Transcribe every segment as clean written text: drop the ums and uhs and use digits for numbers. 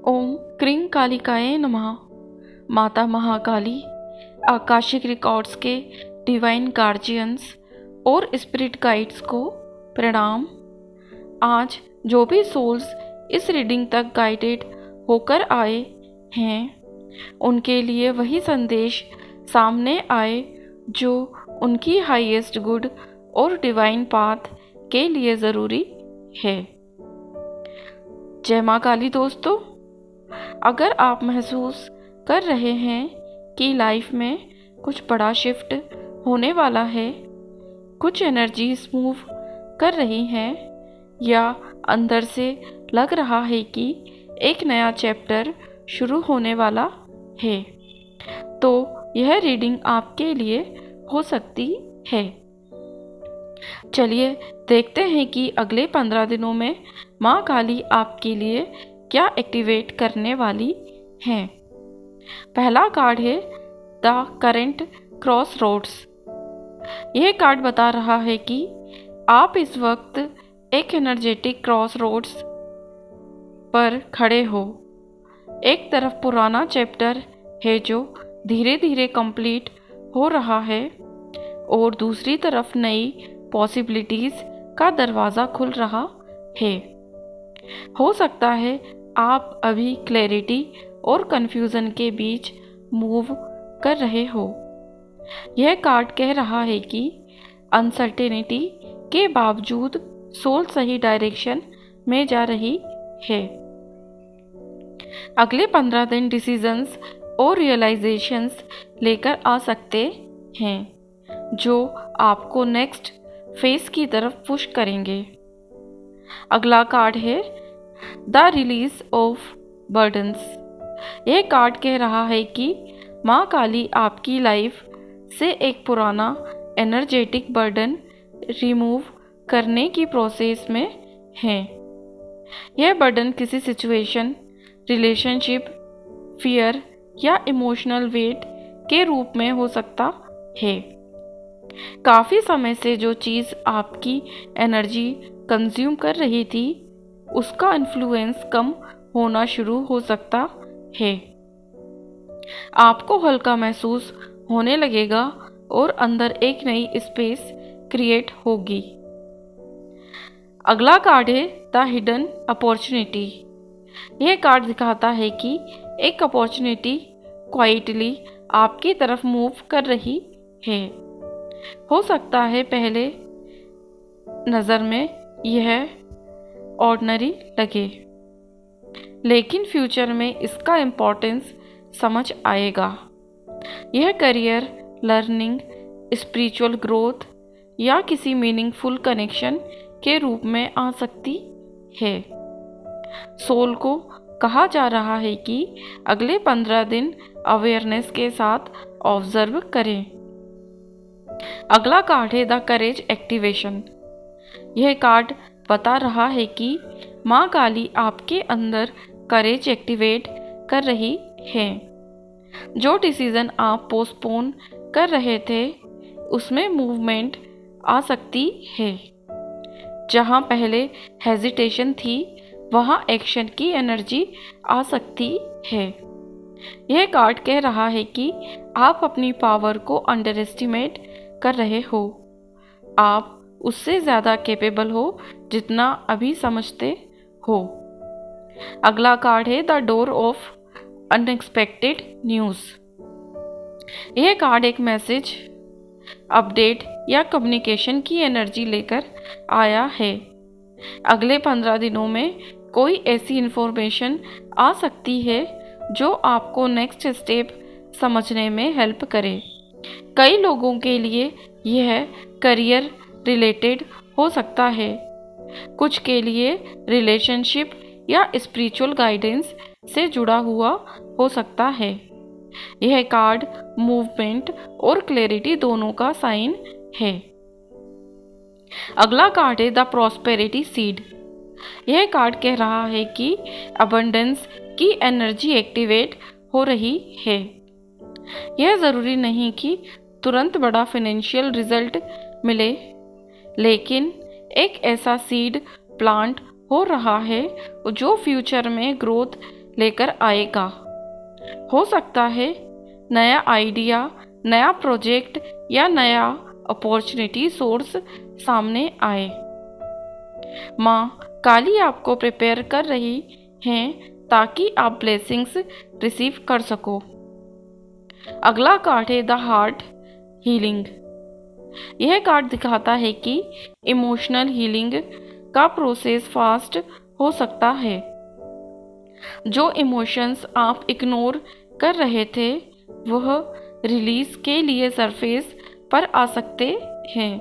ओम क्रीं कालिकाय नमः। माता महाकाली, आकाशिक रिकॉर्ड्स के डिवाइन गार्जियंस और स्पिरिट गाइड्स को प्रणाम। आज जो भी सोल्स इस रीडिंग तक गाइडेड होकर आए हैं, उनके लिए वही संदेश सामने आए जो उनकी हाईएस्ट गुड और डिवाइन पाथ के लिए ज़रूरी है। जय माँ काली दोस्तों, अगर आप महसूस कर रहे हैं कि लाइफ में कुछ बड़ा शिफ्ट होने वाला है, कुछ एनर्जीज मूव कर रही हैं या अंदर से लग रहा है कि एक नया चैप्टर शुरू होने वाला है, तो यह रीडिंग आपके लिए हो सकती है। चलिए देखते हैं कि अगले 15 दिनों में माँ काली आपके लिए क्या एक्टिवेट करने वाली हैं। पहला कार्ड है द करेंट क्रॉस रोड्स। यह कार्ड बता रहा है कि आप इस वक्त एक एनर्जेटिक क्रॉस रोड्स पर खड़े हो। एक तरफ पुराना चैप्टर है जो धीरे धीरे कंप्लीट हो रहा है और दूसरी तरफ नई पॉसिबिलिटीज का दरवाज़ा खुल रहा है। हो सकता है आप अभी क्लैरिटी और कंफ्यूजन के बीच मूव कर रहे हो। यह कार्ड कह रहा है कि अनसर्टेनिटी के बावजूद सोल सही डायरेक्शन में जा रही है। अगले 15 दिन डिसीजंस और रियलाइजेशंस लेकर आ सकते हैं जो आपको नेक्स्ट फेज की तरफ पुश करेंगे। अगला कार्ड है द रिलीज ऑफ बर्डन्स। यह कार्ड कह रहा है कि माँ काली आपकी लाइफ से एक पुराना एनर्जेटिक बर्डन रिमूव करने की प्रोसेस में है। यह बर्डन किसी सिचुएशन, रिलेशनशिप, फियर या इमोशनल वेट के रूप में हो सकता है। काफ़ी समय से जो चीज़ आपकी एनर्जी कंज्यूम कर रही थी, उसका इन्फ्लुएंस कम होना शुरू हो सकता है। आपको हल्का महसूस होने लगेगा और अंदर एक नई स्पेस क्रिएट होगी। अगला कार्ड है द हिडन अपॉर्चुनिटी। यह कार्ड दिखाता है कि एक अपॉर्चुनिटी क्वाइटली आपकी तरफ मूव कर रही है। हो सकता है पहले नज़र में यह ऑर्डिनरी लगे, लेकिन फ्यूचर में इसका इम्पोर्टेंस समझ आएगा। यह करियर, लर्निंग, स्पिरिचुअल ग्रोथ या किसी मीनिंगफुल कनेक्शन के रूप में आ सकती है। सोल को कहा जा रहा है कि अगले 15 दिन अवेयरनेस के साथ ऑब्जर्व करें। अगला कार्ड है द करेज एक्टिवेशन। यह कार्ड बता रहा है कि माँ काली आपके अंदर करेज एक्टिवेट कर रही है। जो डिसीजन आप पोस्टपोन कर रहे थे, उसमें मूवमेंट आ सकती है। जहाँ पहले हेजिटेशन थी, वहाँ एक्शन की एनर्जी आ सकती है। यह कार्ड कह रहा है कि आप अपनी पावर को अंडर एस्टिमेट कर रहे हो। आप उससे ज़्यादा कैपेबल हो जितना अभी समझते हो। अगला कार्ड है the door of unexpected news. यह कार्ड एक मैसेज, अपडेट या कम्युनिकेशन की एनर्जी लेकर आया है। अगले 15 दिनों में कोई ऐसी इंफॉर्मेशन आ सकती है जो आपको नेक्स्ट स्टेप समझने में हेल्प करे। कई लोगों के लिए यह करियर रिलेटेड हो सकता है, कुछ के लिए रिलेशनशिप या स्पिरिचुअल गाइडेंस से जुड़ा हुआ हो सकता है। यह कार्ड मूवमेंट और क्लैरिटी दोनों का साइन है। अगला कार्ड है द प्रॉस्पेरिटी सीड। यह कार्ड कह रहा है कि अबंडेंस की एनर्जी एक्टिवेट हो रही है। यह ज़रूरी नहीं कि तुरंत बड़ा फाइनेंशियल रिजल्ट मिले, लेकिन एक ऐसा सीड प्लांट हो रहा है जो फ्यूचर में ग्रोथ लेकर आएगा। हो सकता है नया आइडिया, नया प्रोजेक्ट या नया अपॉर्चुनिटी सोर्स सामने आए। माँ काली आपको प्रिपेयर कर रही हैं ताकि आप ब्लेसिंग्स रिसीव कर सको। अगला कार्ड है द हार्ट हीलिंग। यह कार्ड दिखाता है कि इमोशनल हीलिंग का प्रोसेस फास्ट हो सकता है। जो इमोशंस आप इग्नोर कर रहे थे वह रिलीज के लिए सरफेस पर आ सकते हैं।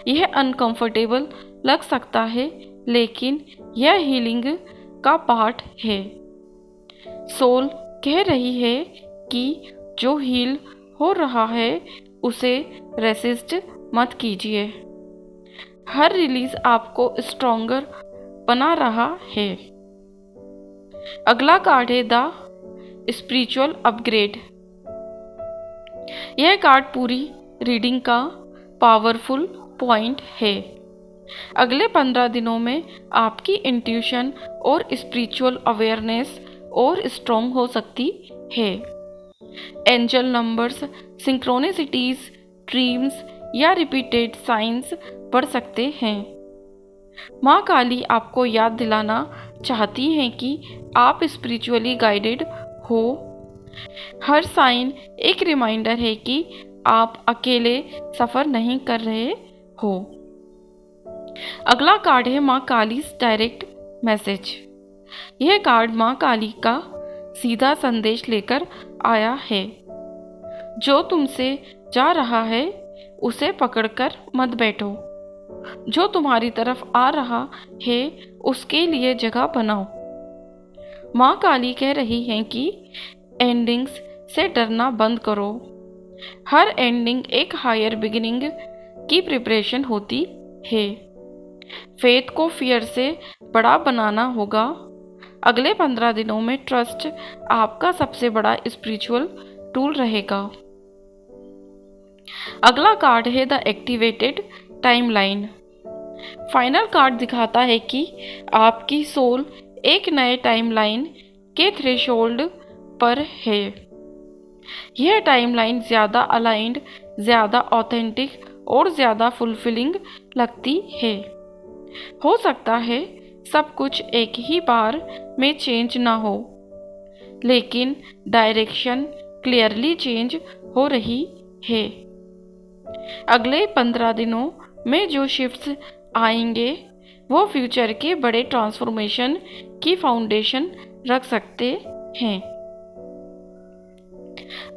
यह अनकंफर्टेबल लग सकता है, लेकिन यह हीलिंग का पार्ट है। सोल कह रही है कि जो हील हो रहा है उसे रेसिस्ट मत कीजिए। हर रिलीज आपको स्ट्रॉन्गर बना रहा है। अगला कार्ड है द स्पिरिचुअल अपग्रेड। यह कार्ड पूरी रीडिंग का पावरफुल पॉइंट है। अगले 15 दिनों में आपकी इंट्यूशन और स्पिरिचुअल अवेयरनेस और स्ट्रॉन्ग हो सकती है। एंजल नंबर्स, सिंक्रोनिसिटीज, ड्रीम्स या रिपीटेड साइंस बढ़ सकते हैं। माँ काली आपको याद दिलाना चाहती हैं कि आप स्पिरिचुअली गाइडेड हो। हर साइन एक रिमाइंडर है कि आप अकेले सफ़र नहीं कर रहे हो। अगला कार्ड है माँ काली डायरेक्ट मैसेज। यह कार्ड माँ काली का सीधा संदेश लेकर आया है। जो तुमसे जा रहा है उसे पकड़कर मत बैठो। जो तुम्हारी तरफ आ रहा है उसके लिए जगह बनाओ। माँ काली कह रही हैं कि एंडिंग्स से डरना बंद करो। हर एंडिंग एक हायर बिगिनिंग की प्रिपरेशन होती है। फेथ को फियर से बड़ा बनाना होगा। अगले 15 दिनों में ट्रस्ट आपका सबसे बड़ा स्पिरिचुअल टूल रहेगा। अगला कार्ड है the activated timeline. Final card दिखाता है कि आपकी सोल एक नए टाइमलाइन के थ्रेशोल्ड पर है। यह टाइमलाइन ज़्यादा अलाइंड, ज़्यादा ऑथेंटिक और ज़्यादा फुलफिलिंग लगती है। हो सकता है सब कुछ एक ही बार में चेंज ना हो, लेकिन डायरेक्शन क्लियरली चेंज हो रही है। अगले 15 दिनों में जो शिफ्ट्स आएंगे वो फ्यूचर के बड़े ट्रांसफॉर्मेशन की फाउंडेशन रख सकते हैं।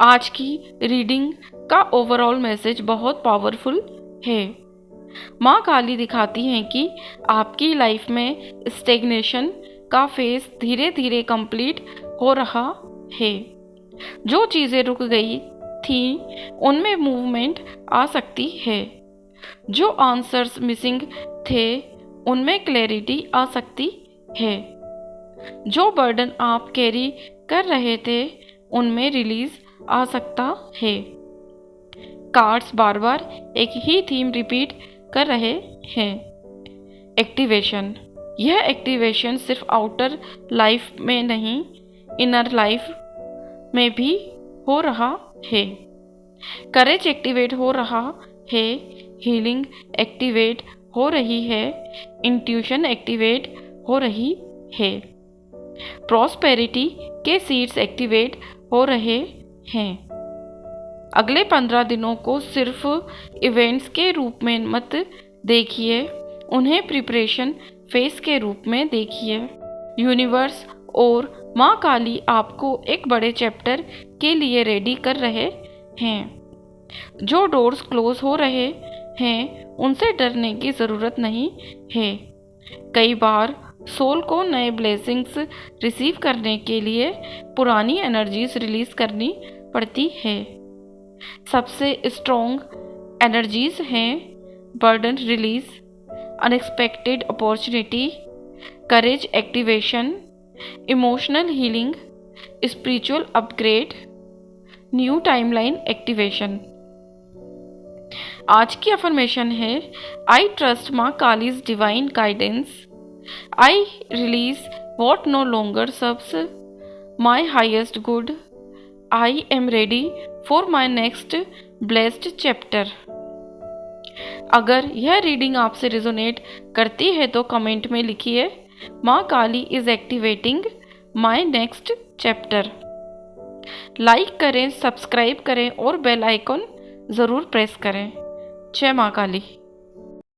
आज की रीडिंग का ओवरऑल मैसेज बहुत पावरफुल है। माँ काली दिखाती हैं कि आपकी लाइफ में स्टेग्नेशन का फेज धीरे धीरे कंप्लीट हो रहा है। जो चीज़ें रुक गई थी उनमें मूवमेंट आ सकती है। जो आंसर्स मिसिंग थे उनमें क्लैरिटी आ सकती है। जो बर्डन आप कैरी कर रहे थे उनमें रिलीज आ सकता है। कार्ड्स बार बार एक ही थीम रिपीट कर रहे हैं। एक्टिवेशन। यह एक्टिवेशन सिर्फ आउटर लाइफ में नहीं, इनर लाइफ में भी हो रहा है। करेज एक्टिवेट हो रहा है, हीलिंग एक्टिवेट हो रही है, इंट्यूशन एक्टिवेट हो रही है, प्रॉस्पेरिटी के सीड्स एक्टिवेट हो रहे हैं। अगले 15 दिनों को सिर्फ इवेंट्स के रूप में मत देखिए, उन्हें प्रिपरेशन फेस के रूप में देखिए। यूनिवर्स और माँ काली आपको एक बड़े चैप्टर के लिए रेडी कर रहे हैं। जो डोर्स क्लोज हो रहे हैं उनसे डरने की ज़रूरत नहीं है। कई बार सोल को नए ब्लेसिंग्स रिसीव करने के लिए पुरानी एनर्जीज रिलीज करनी पड़ती है। सबसे स्ट्रॉन्ग एनर्जीज हैं burden release, unexpected opportunity, courage activation, emotional healing, spiritual upgrade, new timeline activation. आज की अफर्मेशन है I trust Maa Kali's divine guidance, I release what no longer serves my highest good. I am ready for my next blessed chapter. अगर यह reading आपसे resonate करती है तो comment में लिखिए, Maa Kali is activating my next chapter. Like करें, सब्सक्राइब करें और बेल आइकन ज़रूर प्रेस करें। जय माँ काली।